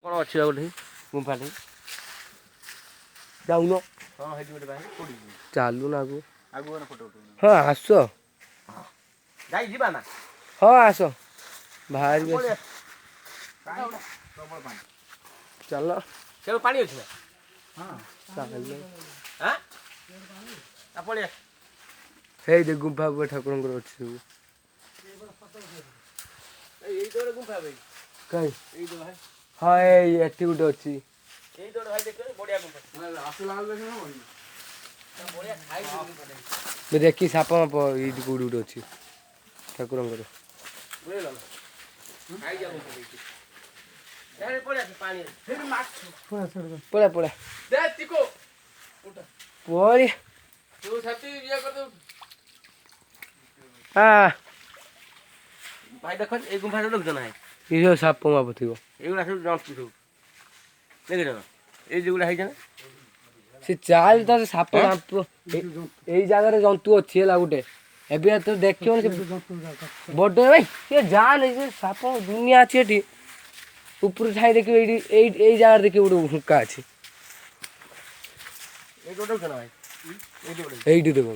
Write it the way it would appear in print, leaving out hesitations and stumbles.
कौन अच्छी गोटे गुंफा जाऊन हाँ है गोटे भाई कोड़ी चालू ना आगु आगु फोटो उठो हाँ आस जाई जीवा ना हाँ आस बाहर चल से पानी अच्छी ना हाँ पड़े हे दे गुंफा ठाकुर अच्छी सब गुंफा भाई कहीं भाई हाँ ये गोटे अच्छी यही तो भाई देखो बढ़िया गुंफा बढ़िया खाई मैं देखी साप माप ये कौड़ी गोटे अच्छी ठाकुर बुझेगा ना खाई जा गुंफा देखी यार पड़े पानी फिर माछ पड़ा पड़ा दे तिको उठा पड़ी तू छाती ये कर दो हाँ भाई देखो ए गुंफा लोग जना है ये सब साप माप थी एगुला सब जंतु सब देख ना ए जेगुला है जाना से चाल तो साप माप एई जगह रे जंतु अच्छी है गोटे एबे तो देखियो बड़े भाई ये जान है साप दुनिया अच्छी एठी ऊपर ठाई देखियो एई जगह देखियो गोटे हुक्का अच्छी ए गोटे जना है एई देखो